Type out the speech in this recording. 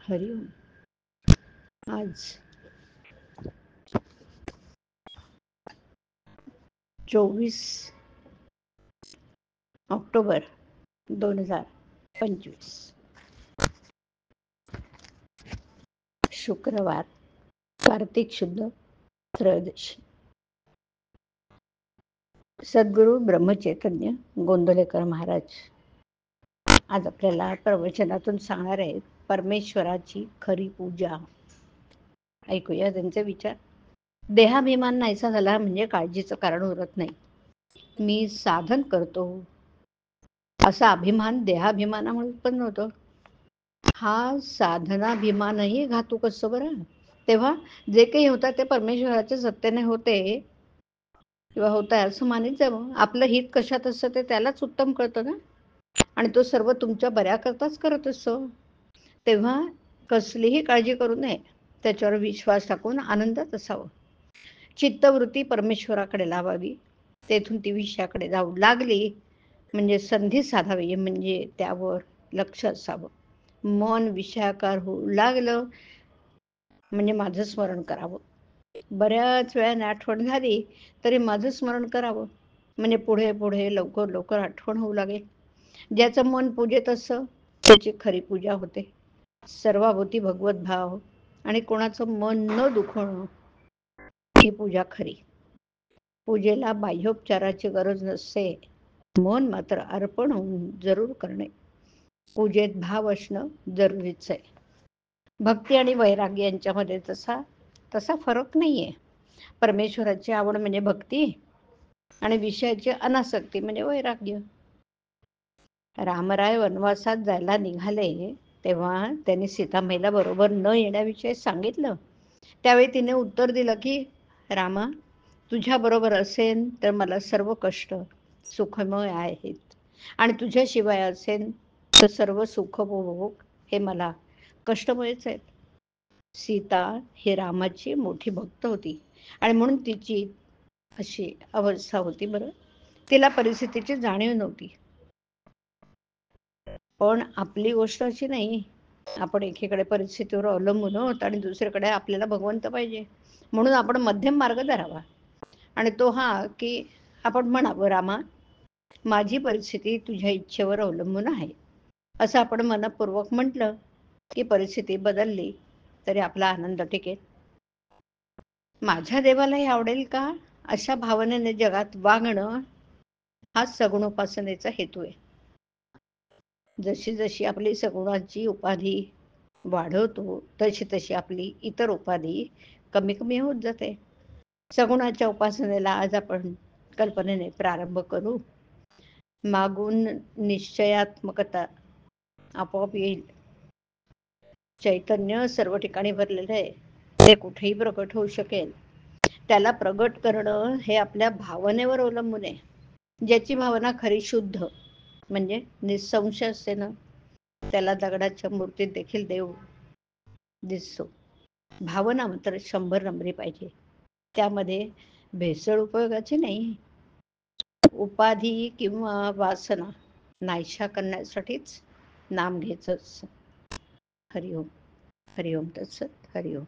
हरिओम. आज 24 ऑक्टोबर 2025 शुक्रवार, कार्तिक शुद्ध त्रयोदशी. सद्गुरू ब्रह्मचैतन्य गोंदवलेकर महाराज आज आपल्याला प्रवचनातून सांगणार आहेत परमेश्वराची खरी पूजा. ऐकूया त्यांचे विचार. देहाभिमान नाहीसा झाला म्हणजे काळजीचं कारण उरत नाही. मी साधन करतो असा अभिमान देहाभिमानामुळे उत्पन्न होतो. हा साधनाभिमानही घातक असतो बरं. तेव्हा जे काही होतं ते परमेश्वराच्या सत्तेने होते किंवा होत आहे असं मानित जावं. आपलं हित कशात असतं ते त्यालाच उत्तम कळतं ना, आणि तो सर्व तुमच्या बऱ्याकरताच करत असतो. तेव्हा कसलीही काळजी करू नये, त्याच्यावर विश्वास टाकून आनंदात असावं. चित्तवृत्ती परमेश्वराकडे लावावी. तेथून ती विषयाकडे जाऊ लागली म्हणजे संधी साधावी, म्हणजे त्यावर लक्ष असावं. मन विषयाकार होऊ लागलं म्हणजे माझं स्मरण करावं. बऱ्याच वेळाने आठवण झाली तरी माझं स्मरण करावं, म्हणजे पुढे पुढे लवकर लवकर आठवण होऊ लागेल. ज्याचं मन पूजेत असतं त्याची खरी पूजा होते. सर्वाभोवती भगवत भाव आणि कोणाचं मन न दुखवणं ही पूजा खरी. पूजेला बाह्योपचाराची गरज नसते, मन मात्र अर्पण होऊन जरूर करणे. पूजेत भाव असणं जरुरीच आहे. भक्ती आणि वैराग्य यांच्यामध्ये तसा फरक नाहीये. परमेश्वराची आवड म्हणजे भक्ती आणि विषयाची अनासक्ती म्हणजे वैराग्य. रामराय वनवासात जायला निघाले तेव्हा त्यांनी सीतामाईला बरोबर न येण्याविषयी सांगितलं. त्यावेळी तिने उत्तर दिलं की रामा, तुझ्या बरोबर असेल तर मला सर्व कष्ट सुखमय आहेत, आणि तुझ्याशिवाय असेल तर सर्व सुखभोग हे मला कष्टमयच आहेत. सीता ही रामाची मोठी भक्त होती आणि म्हणून तिची अशी अवस्था होती बरं. तिला परिस्थितीची जाणीव नव्हती. पण आपली गोष्ट अशी नाही, आपण एकीकडे परिस्थितीवर अवलंबून आहोत आणि दुसरीकडे आपल्याला भगवंत पाहिजे. म्हणून आपण मध्यम मार्ग धरावा, आणि तो हा की आपण म्हणावं, रामा, माझी परिस्थिती तुझ्या इच्छेवर अवलंबून आहे. असं आपण मनपूर्वक म्हटलं की परिस्थिती बदलली तरी आपला आनंद टिकेल. माझ्या देवालाही आवडेल का, अशा भावनेने जगात वागणं हा सगुणोपासनेचा हेतू आहे. जशी जशी आपली सगुणाची उपाधी वाढवतो तशी तशी आपली इतर उपाधी कमी कमी होत जाते. सगुणाच्या उपासनेला आज आपण कल्पनेने प्रारंभ करू. मागून निश्चयात्मकता आपोआप येईल. चैतन्य सर्व ठिकाणी भरलेलं आहे, ते कुठेही प्रकट होऊ शकेल. त्याला प्रगट करणं हे आपल्या भावनेवर अवलंबून आहे. ज्याची भावना खरी शुद्ध म्हणजे निसंशय असते ना, त्याला दगडाच्या मूर्तीत देखील देव दिसतो. भावना मात्र 100 नंबरी पाहिजे. त्यामध्ये भेसळ उपयोगाची नाही. उपाधी किंवा वासना नाहीशा करण्यासाठीच नाम घ्यायचं. हरिओम. हरिओम तत्सत. हरिओम.